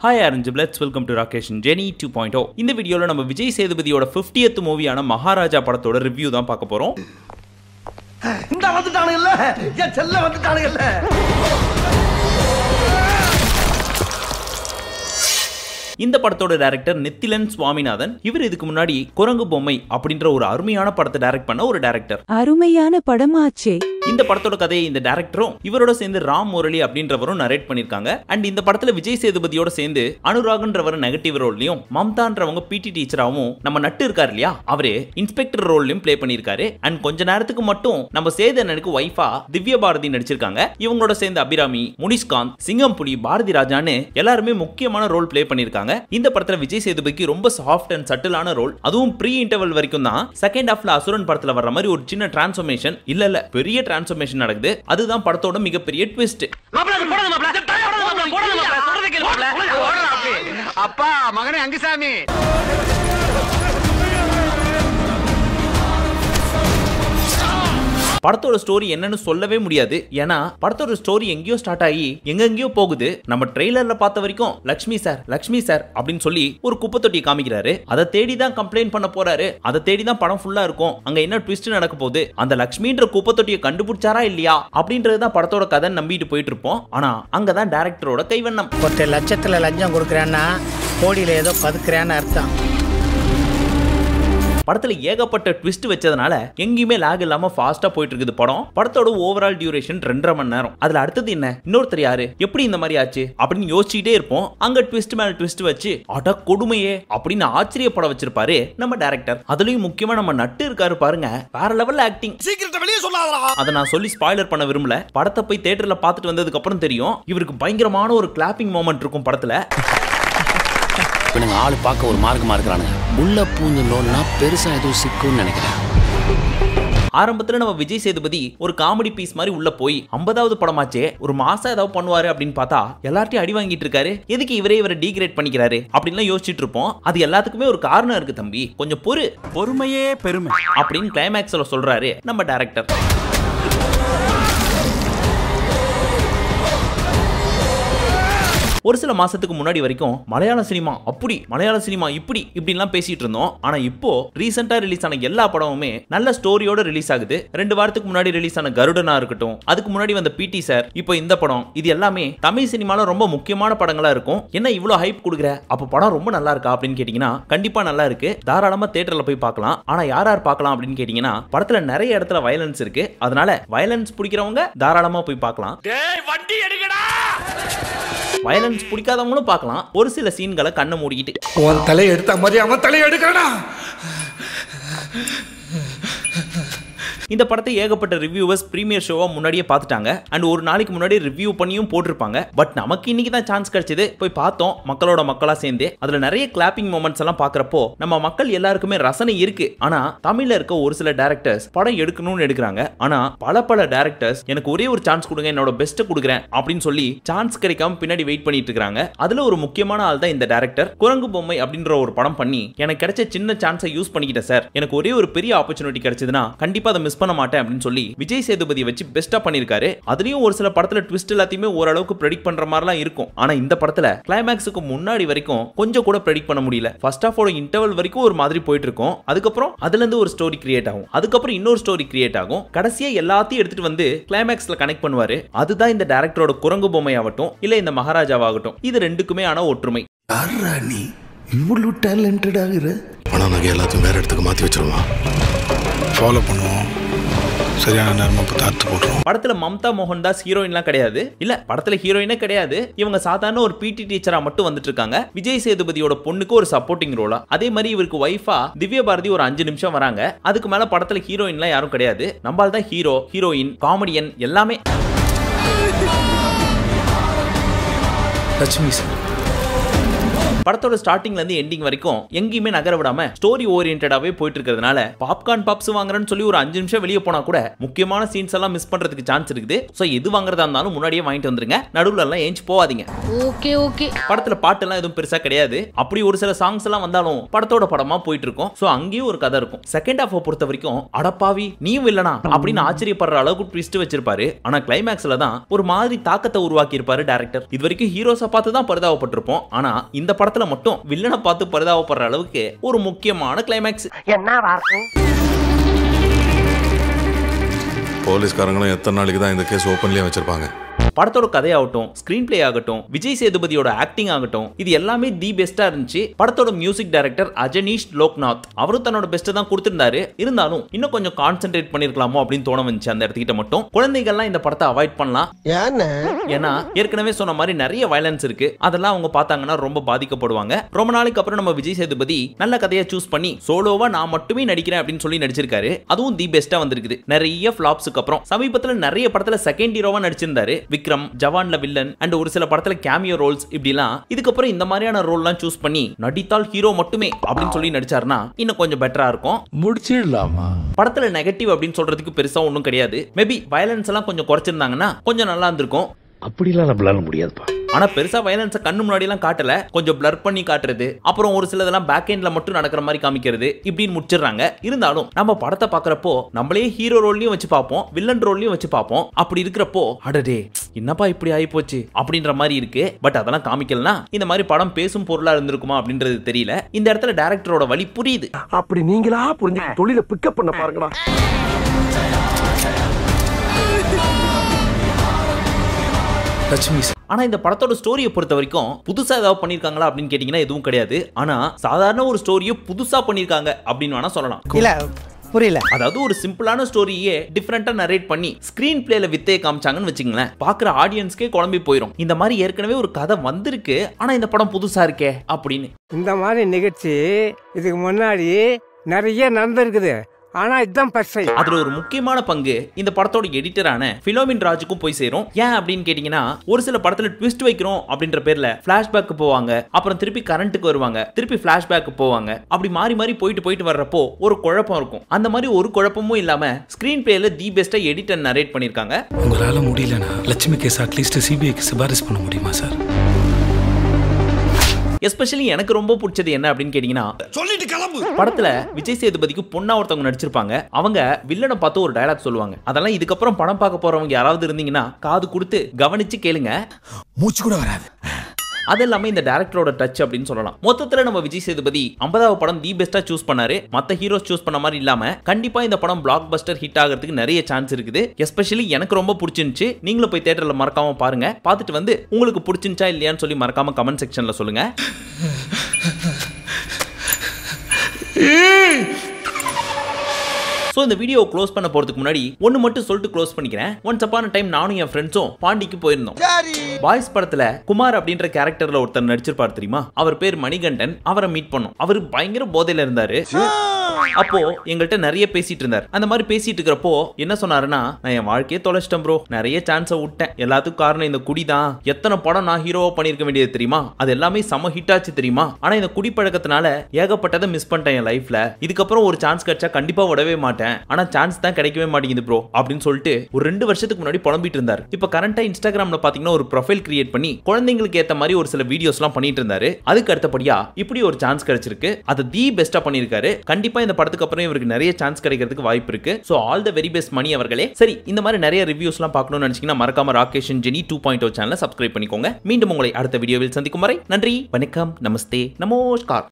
Hi Arrangeables, welcome to Rakesh and Jenny 2.0. இந்த வீடியோல நம்ம விஜய் சேதுபதியோட 50th மூவியான மகாராஜா படத்தோட ரிவ்யூ தான் பார்க்க போறோம். இந்த வந்துட்டானுங்க இல்ல, ஏன் செல்ல வந்துட்டானுங்க இல்ல. இந்த படத்தோட டைரக்டர் நித்திலன் சுவாமிநாதன். இவர் இதுக்கு முன்னாடி குரங்கு பொம்மை அப்படின்ற ஒரு அருமையான படத்தை டைரக்ட் பண்ண ஒரு டைரக்டர். அருமையான படமாச்சே. இந்த படத்தோட கதையை இந்த டைரக்டரும் இவரோட சேர்ந்து ராம் முரளி அப்படின்றவரும் நரேட் பண்ணிருக்காங்க. அண்ட் இந்த படத்துல விஜய் சேதுபதியோட சேர்ந்து அனுராக்ன்றவர் நெகட்டிவ் ரோல்லையும், மம்தான்றவங்க பிடி டீச்சராவும், நம்ம நட்டு இருக்காரு இல்லையா அவரே இன்ஸ்பெக்டர் ரோல்லையும் பிளே பண்ணிருக்காரு. அண்ட் கொஞ்ச நேரத்துக்கு மட்டும் நம்ம சேதனனுக்கு வைஃபா திவ்ய பாரதி நடிச்சிருக்காங்க. இவங்களோட சேர்ந்து அபிராமி, முனிஷ்காந்த், சிங்கம்புலி, பாரதி ராஜான்னு எல்லாருமே முக்கியமான ரோல் பிளே பண்ணிருக்காங்க. இந்த படத்துல விஜய் சேதுபதிக்கு ரொம்ப சாஃப்ட் அண்ட் சட்டிலான ரோல், அதுவும் ப்ரீ இன்டர்வல் வரைக்கும் தான். செகண்ட் ஹாஃப்ல அசுரன் படத்துல வர்ற மாதிரி ஒரு சின்ன டிரான்ஸ்ஃபர்மேஷன் இல்ல பெரிய டிரான்ஸ்ஃபர்மேஷன் நடக்குது. அதுதான் படத்தோட மிகப்பெரிய ட்விஸ்ட். அப்பா மகனே அங்குசாமி, படத்தோட ஸ்டோரி என்னன்னு சொல்லவே முடியாது. ஏன்னா படத்தோட ஸ்டோரி எங்கேயோ ஸ்டார்ட் ஆகி எங்கெங்கயோ போகுது. நம்ம ட்ரெய்லர்ல பார்த்த வரைக்கும் லட்சுமி சார் அப்படின்னு சொல்லி ஒரு குப்பை தொட்டி காமிக்கிறாரு. அதை தேடி தான் கம்ப்ளைண்ட் பண்ண போறாரு. அதை தேடி தான் படம் ஃபுல்லா இருக்கும். அங்க என்ன ட்விஸ்ட் நடக்க போகுது, அந்த லட்சுமின்ற குப்பை தொட்டியை கண்டுபிடிச்சாரா இல்லையா அப்படின்றதுதான் படத்தோட கதை நம்பிட்டு போயிட்டு இருப்போம். ஆனா அங்கதான் டைரக்டரோட கைவண்ணம். 10 லட்சத்துல லஞ்சம் கொடுக்கறான்னா கோடியில ஏதோ பதுக்குறான்னு அர்த்தம். படத்துல ஏகப்பட்ட ட்விஸ்ட் வச்சதுனால எங்கேயுமே லாக் இல்லாம ஃபாஸ்டா போயிட்டு இருக்குது படம். படத்தோட ஓவரால் டியூரேஷன் 2.5 மணி நேரம். அதுல அடுத்தது என்ன, இன்னொருத்தர் யாரு, எப்படி இந்த மாதிரி ஆச்சு அப்படின்னு யோசிச்சுட்டே இருப்போம். அங்க ட்விஸ்ட் மேல ட்விஸ்ட் வச்சு அட கொடுமையே அப்படின்னு ஆச்சரியப்பட வச்சிருப்பாரு நம்ம டைரக்டர். அதுலயும் முக்கியமா நம்ம நட்டு இருக்காரு பாருங்க, வேற லெவல் ஆக்டிங். சீக்கிரத்தை வெளியே சொல்லாதடா. அதை நான் சொல்லி ஸ்பாயிலர் பண்ண விரும்பல. படத்தை போய் தியேட்டர்ல பார்த்துட்டு வந்ததுக்கு அப்புறம் தெரியும். இவருக்கு பயங்கரமான ஒரு கிளாப்பிங் மொமெண்ட் இருக்கும் படத்துல. இவனுங்க ஆளு பார்க்க ஒரு மார்க்கமா இருக்கிறானுங்க. உள்ள பூந்து நோன்னா பெருசா எதுவும் சிக்கும்னு நினைக்கிறேன். ஆரம்பத்துல நம்ம விஜய் சேதுபதி ஒரு காமெடி பீஸ் மாதிரி உள்ள போய் 50வது படமாச்சே ஒரு மாசம் ஏதாவது பண்ணுவாரு அப்படின்னு பார்த்தா எல்லார்ட்டையும் அடி வாங்கிட்டு இருக்காரு. எதுக்கு இவரை டீக்ரேட் பண்ணிக்கிறாரு அப்படின்னு யோசிச்சுட்டு இருப்போம். அது எல்லாத்துக்குமே ஒரு காரணம் இருக்கு தம்பி, கொஞ்சம் பொறுமையே பெருமை அப்படின்னு கிளைமேக்ஸ்ல சொல்றாரு நம்ம டைரக்டர். ஒரு சில மாசத்துக்கு முன்னாடி வரைக்கும் மலையாள சினிமா அப்படி, மலையாள சினிமா இப்படிலாம் பேசிட்டு இருந்தோம். ஆனா இப்போ ரீசெண்டா ரிலீஸ் ஆன எல்லா படமுமே நல்ல ஸ்டோரியோட ரிலீஸ் ஆகுது. 2 வாரத்துக்கு முன்னாடி ரிலீஸ் ஆன கருடனா இருக்கட்டும், அதுக்கு முன்னாடி வந்த பிடி சார், இப்போ இந்த படம், இது எல்லாமே தமிழ் சினிமால ரொம்ப முக்கியமான படங்களா இருக்கும். என்ன இவ்வளவு ஹைப் கொடுக்குற, அப்ப படம் ரொம்ப நல்லா இருக்கா அப்படின்னு கேட்டீங்கன்னா கண்டிப்பா நல்லா இருக்கு. தாராளமா தியேட்டர்ல போய் பார்க்கலாம். ஆனா யார் பார்க்கலாம் அப்படின்னு கேட்டீங்கன்னா படத்துல நிறைய இடத்துல வயலன்ஸ் இருக்கு. அதனால வயலன்ஸ் பிடிக்கிறவங்க தாராளமா போய் பார்க்கலாம். வயலன்ஸ் பிடிக்காதவங்களும் பார்க்கலாம். ஒரு சில சீன்களை கண்ணை மூடிக்கிட்டு உன் தலையை எடுத்த மாதிரி அவன் தலையை எடுக்கறா. இந்த படத்தை ஏகப்பட்ட ரிவ்யூவர்ஸ் பிரீமியர் ஷோவா முன்னாடியே பார்த்துட்டாங்க. அண்ட் ஒரு நாளைக்கு முன்னாடி ரிவ்யூ பண்ணியும் போட்டிருப்பாங்க. பட் நமக்கு இன்னைக்கு தான் சான்ஸ் கிடைச்சது, போய் பார்த்தோம் மக்களோட மக்களா சேர்ந்து. அதுல நிறைய கிளாப்பிங் மொமெண்ட்ஸ் எல்லாம் பாக்குறப்போ நம்ம மக்கள் எல்லாருக்குமே ரசனை இருக்கு. ஆனா தமிழ்ல இருக்க ஒரு சில டைரக்டர்ஸ் படம் எடுக்கணும்னு எடுக்கிறாங்க. ஆனா பல டைரக்டர்ஸ் எனக்கு ஒரே ஒரு சான்ஸ் கொடுங்க, என்னோட பெஸ்ட் கொடுக்குறேன் அப்படின்னு சொல்லி சான்ஸ் கிடைக்காம பின்னாடி வெயிட் பண்ணிட்டு இருக்காங்க. அதுல ஒரு முக்கியமான ஆள் தான் இந்த டைரக்டர். குரங்கு பொம்மை அப்படின்ற ஒரு படம் பண்ணி எனக்கு கிடைச்ச சின்ன சான்ஸை யூஸ் பண்ணிக்கிட்டேன் சார், எனக்கு ஒரே ஒரு பெரிய ஆப்பர்ச்சுனிட்டி கிடைச்சதுன்னா கண்டிப்பா அதை மிஸ் பண்ண மாட்டேன் அப்படின்னு சொல்லி விஜய் சேதுபதி வச்சு பெஸ்டா பண்ணிருக்காரு. அதுலயும் ஒரு சில படத்துல ட்விஸ்ட் எல்லாத்தையுமே ஓரளவுக்கு பிரெடிக்ட் பண்ற மாதிரிலாம் இருக்கும். ஆனா இந்த படத்துல கிளைமேக்ஸுக்கு முன்னாடி வரைக்கும் கொஞ்சம் கூட பிரெடிக்ட் பண்ண முடியல. ஃபர்ஸ்ட் ஹாஃபோட இன்டர்வல் வரைக்கும் ஒரு மாதிரி போயிட்டு இருக்கும். அதுக்கப்புறம் அதுல இருந்து ஒரு ஸ்டோரி கிரியேட் ஆகும், அதுக்கப்புறம் இன்னொரு ஸ்டோரி கிரியேட் ஆகும். கடைசியா எல்லாத்தையும் எடுத்துட்டு வந்து கிளைமேக்ஸ்ல கனெக்ட் பண்ணுவாரு. அதுதான் இந்த டைரக்டரோட குரங்கு பொம்மை ஆகட்டும் இல்ல இந்த மகாராஜாவாகட்டும், இது ரெண்டுக்குமே ஆன ஒற்றுமை. நீ இவ்வளவு டேலண்டட் ஆகுற. பணம் நகை எல்லாத்தையும் வேற இடத்துக்கு மாத்தி வச்சிருவான். ஃபாலோ பண்ணுவோம், சரியான நேரமா பார்த்து போடுறோம். படத்துல மம்தா மோகன் தாஸ் ஹீரோயின்லாம் கிடையாது. இல்ல படத்துல ஹீரோயினே கிடையாது. இவங்க சாதாரண ஒரு பிடி டீச்சரா மட்டும் வந்துட்டு இருக்காங்க. விஜய் சேதுபதியோட பொண்ணுக்கு ஒரு சப்போர்ட்டிங் ரோலா. அதே மாதிரி இவருக்கு வைஃபா திவ்ய பாரதி ஒரு 5 நிமிஷம் வராங்க. அதுக்கு மேல படத்துல ஹீரோயின்லாம் யாரும் கிடையாது. நம்மால் தான் ஹீரோ, ஹீரோயின், காமெடியன் எல்லாமே. லட்சுமி சார் படத்தோட ஸ்டார்டிங்ல இருந்து எண்டிங் வரைக்கும் எங்கேயுமே நகர விடாம ஸ்டோரி ஓரியன்டாவே போயிட்டு இருக்கிறதுனால பாப்கார்ன் பப்ஸ் வாங்குறேன்னு சொல்லி ஒரு 5 நிமிஷம் வெளியே போனா கூட முக்கியமான சீன்ஸ் எல்லாம் மிஸ் பண்றதுக்கு சான்ஸ் இருக்குது. சோ எது வாங்குறதா இருந்தாலும் முன்னாடியே வாங்கிட்டு வந்துருங்க, நடுவுல எல்லாம் ஏஞ்சி போவாதீங்க. Okay okay. படத்துல பாட்டு எல்லாம் எதுவும் பெருசா கிடையாது. அப்படி ஒரு சில சாங்ஸ் எல்லாம் வந்தாலும் படத்தோட படமா போயிட்டு இருக்கும். சோ அங்கேயும் ஒரு கதை இருக்கும். செகண்ட் ஹாஃப் பொறுத்த வரைக்கும் அடப்பாவி நீயும் இல்லனா அப்படின்னு ஆச்சரியப்படுற அளவுக்கு ட்விஸ்ட் வச்சிருப்பாரு. ஆனா கிளைமேக்ஸ்ல தான் ஒரு மாதிரி தாக்கத்தை உருவாக்கி இருப்பாரு டைரக்டர். இது வரைக்கும் ஹீரோஸை பார்த்து தான் பரிதாபப்பட்டிருப்போம். ஆனா இந்த படத்துல மட்டும் வில்லனை பார்த்து பரிதாபப்படுற அளவுக்கு ஒரு முக்கியமான கிளைமேக்ஸ். போலீஸ்காரங்களும் எத்தனை நாளைக்கு தான் இந்த கேஸ் ஓப்பன்லயே வச்சிருப்பாங்க? படத்தோட கதையாகட்டும், ஸ்கிரீன் பிளே ஆகட்டும், விஜய் சேதுபதியோட ஆக்டிங் ஆகட்டும், இது எல்லாமே தி பெஸ்டா இருந்துச்சு. படத்தோட மியூசிக் டைரக்டர் அஜனீஷ் லோக்நாத் அவரும் தன்னோட பெஸ்ட் தான் கொடுத்திருந்தாரு. இருந்தாலும் இன்னும் கொஞ்சம் கான்சென்ட்ரேட் பண்ணிருக்கலாமோ அப்படின்னு தோண வந்துச்சு அந்த இடத்துக்கிட்ட மட்டும். குழந்தைகள்லாம் இந்த படத்தை அவாய்ட் பண்ணலாம். ஏன்னா ஏற்கனவே சொன்ன மாதிரி நிறைய வயலன்ஸ் இருக்கு. அதெல்லாம் அவங்க பார்த்தாங்கன்னா ரொம்ப பாதிக்கப்படுவாங்க. ரொம்ப நாளைக்கு அப்புறம் நம்ம விஜய் சேதுபதி நல்ல கதையை சூஸ் பண்ணி சோலோவா நான் மட்டுமே நடிக்கிறேன் அப்படின்னு சொல்லி நடிச்சிருக்காரு. அதுவும் தி பெஸ்டா வந்திருக்குது. நிறைய ஃபிளாப்ஸ்க்கு அப்புறம் சமீபத்துல நிறைய படத்துல செகண்ட் ஹீரோவா நடிச்சிருந்தாரு. விக்ரம், ஜவான்ல வில்லன் அண்ட் ஒரு சில படத்துல கேமியோ ரோல்ஸ் இப்படிலாம். இதுக்கப்புறம் இந்த மாதிரியான ரோல்லாம் சூஸ் பண்ணி நடித்தால் ஹீரோ மட்டுமே அப்படின்னு சொல்லி நடிச்சாருன்னா இன்னும் கொஞ்சம் பெட்டரா இருக்கும். முடிச்சிடலாமா? படத்துல நெகட்டிவ் அப்படின்னு சொல்றதுக்கு பெருசா ஒன்றும் கிடையாது. மேபி வயலன்ஸ் எல்லாம் கொஞ்சம் குறைச்சிருந்தாங்கன்னா கொஞ்சம் நல்லா இருந்திருக்கும். அப்படிலாம் நம்மளால முடியாதுப்பா. ஆனா பெருசா வயலன்ஸை கண்ணு முன்னாடி எல்லாம் காட்டல, கொஞ்சம் பிளர் பண்ணி காட்டுறது, அப்புறம் ஒரு சிலதெல்லாம் பேக் எண்ட்ல மட்டும் நடக்கிற மாதிரி காமிக்கிறது இப்படின்னு முடிச்சிடறாங்க. இருந்தாலும் நம்ம படத்தை பாக்குறப்போ நம்மளே ஹீரோ ரோல்லையும் வச்சு பார்ப்போம், வில்லன் ரோல்லையும் வச்சு பார்ப்போம். அப்படி இருக்கிறப்போ அடடே என்னப்பா இப்படி ஆகி போச்சு அப்படின்ற மாதிரி இருக்கு. பட் அதெல்லாம் காமிக்கலனா இந்த மாதிரி படம் பேசும் பொருளா இருந்திருக்குமா அப்படின்றது தெரியல. இந்த இடத்துல டைரக்டரோட வழி புரியுது. அப்படி நீங்களா புரிஞ்சு தொழிலை பிக்கப் பண்ண பாருங்கடா. ஆனா இந்த படத்தோட ஸ்டோரியை பொறுத்த வரைக்கும் புதுசா ஏதாவது பண்ணிருக்காங்களா அப்படின்னு கேட்டீங்கன்னா எதுவும் கிடையாது. ஆனா சாதாரண ஒரு ஸ்டோரியை புதுசா பண்ணிருக்காங்க அப்படின்னு வேணா சொல்லலாம். இல்ல புரியல. அதாவது ஒரு சிம்பிளான ஸ்டோரியே டிஃபரெண்டா நரேட் பண்ணி ஸ்கிரீன் பிளேல வித்தே காமிச்சாங்கன்னு வச்சுங்களேன், பாக்குற ஆடியன்ஸ்க்கே குழம்பி போயிடும். இந்த மாதிரி ஏற்கனவே ஒரு கதை வந்திருக்கு, ஆனா இந்த படம் புதுசா இருக்கே அப்படின்னு. இந்த மாதிரி நிகழ்ச்சி இதுக்கு முன்னாடி நிறைய நடந்திருக்குது. ஆனா இதுதான் பர்சை. அதுல ஒரு முக்கியமான பங்கு இந்த படத்தோட எடிட்டரான பிலோமின் ராஜுக்கும் போய் சேரும். ஏன் அப்படின்னு கேட்டீங்கன்னா ஒரு சில படத்துல ட்விஸ்ட் வைக்கிறோம் அப்படின்ற பேர்ல பிளாஷ்பேக் போவாங்க, அப்புறம் திருப்பி கரண்ட்டுக்கு வருவாங்க, திருப்பி பிளாஷ்பேக் போவாங்க. அப்படி மாறி மாறி போயிட்டு வர்றப்போ ஒரு குழப்பம் இருக்கும். அந்த மாதிரி ஒரு குழப்பமும் இல்லாம ஸ்கிரீன் பிளேல தி பெஸ்டா எடிட்டர் நரேட் பண்ணிருக்காங்க. உங்களால முடியலனா லட்சுமி கேஸ் அட்லீஸ்ட் சிபிஐக்கு சிபாரிசு பண்ண முடியுமா சார்? எஸ்பெஷலி எனக்கு ரொம்ப பிடிச்சது என்ன அப்படின்னு கேட்டீங்கன்னா படத்துல விஜய் சேதுபதிக்கு பொண்ணா ஒருத்தவங்க நடிச்சிருப்பாங்க. அவங்க வில்லனை பார்த்து ஒரு டயலாக் சொல்லுவாங்க. அதெல்லாம் இதுக்கப்புறம் படம் பார்க்க போறவங்க யாராவது இருந்தீங்கன்னா காது கொடுத்து கவனிச்சு கேளுங்க, மூச்சு கூட வராது. அது எல்லாமே இந்த டைரக்டரோட டச் அப்படின்னு சொல்லலாம். மொத்தத்துல நம்ம விஜய் சேதுபதி 50வது படம் தி பெஸ்டா சூஸ் பண்ணாரு. மத்த ஹீரோஸ் சூஸ் பண்ண மாதிரி இல்லாம கண்டிப்பா இந்த படம் பிளாக் பஸ்டர் ஹிட் ஆகிறதுக்கு நிறைய சான்ஸ் இருக்குது. எஸ்பெஷலி எனக்கு ரொம்ப பிடிச்சிருந்துச்சு. நீங்களும் போய் தியேட்டர்ல மறக்காம பாருங்க. பார்த்துட்டு வந்து உங்களுக்கு பிடிச்சிருந்துச்சா இல்லையான்னு சொல்லி மறக்காம கமெண்ட் செக்ஷன்ல சொல்லுங்க. சோ இந்த வீடியோ க்ளோஸ் பண்ண போறதுக்கு முன்னாடி ஒன்னு மட்டும் சொல்லிட்டு க்ளோஸ் பண்ணிக்கிறேன். ஒன்ஸ் அப்பான டைம் நானும் என் ஃப்ரெண்ட்ஸும் பாண்டிக்கு போயிருந்தோம். பாய்ஸ் படத்துல குமார் அப்படின்ற கேரக்டர்ல ஒருத்தர் நடிச்சிருப்பார் தெரியுமா, அவர் பேர் மணிகண்டன். அவரை மீட் பண்ணோம். அவர் பயங்கர போதையில இருந்தாரு. அப்போ எங்கள்கிட்ட நிறைய பேசிட்டு இருந்தார். அந்த மாதிரி பேசிட்டு இருக்கிறப்போ என்ன சொன்னாருன்னா, நான் என் வாழ்க்கையை தொலைச்சிட்டேன் ப்ரோ, நிறைய சான்ஸை விட்டேன், எல்லாத்துக்கும் காரணம் இந்த குடி தான். எத்தனை படம் நான் ஹீரோவா பண்ணிருக்க வேண்டியது தெரியுமா, அது எல்லாமே செம ஹிட் ஆச்சு தெரியுமா. ஆனா இந்த குடி பழக்கத்தினால ஏகப்பட்டதை மிஸ் பண்ணிட்டேன் என் லைஃப்ல. இதுக்கப்புறம் ஒரு சான்ஸ் கிடைச்சா கண்டிப்பா விடவே மாட்டேன். ஆனா சான்ஸ் தான் கிடைக்கவே மாட்டேங்குது ப்ரோ அப்படின்னு சொல்லிட்டு ஒரு 2 வருஷத்துக்கு முன்னாடி புலம்பிட்டு இருந்தார். இப்ப கரண்டா இன்ஸ்டாகிராம்ல பாத்தீங்கன்னா ஒரு ப்ரொஃபைல் கிரியேட் பண்ணி குழந்தைங்களுக்கு ஏத்த மாதிரி ஒரு சில வீடியோஸ் எல்லாம் பண்ணிட்டு இருந்தாரு. அதுக்கு அடுத்தபடியா இப்படி ஒரு சான்ஸ் கிடைச்சிருக்கு. அதை தி பெஸ்டா பண்ணிருக்காரு. கண்டிப்பா இந்த படத்துக்கு அப்புறம் இவருக்கு நிறைய சான்ஸ் கிடைக்கிறதுக்கு வாய்ப்பு இருக்கு. So all the very best Mani அவர்களே. சரி, இந்த மாதிரி நிறைய ரிவ்யூஸ் எல்லாம் பார்க்கணும்னு நினைச்சீங்கன்னா மறக்காம ராகேஷ் அண்ட் ஜெனி 2.0 சேனலை சப்ஸ்கிரைப் பண்ணிக்கோங்க. மீண்டும் உங்களை அடுத்த வீடியோவில் சந்திக்கும் வரை நன்றி, வணக்கம், நமஸ்தே, நமஸ்கார்.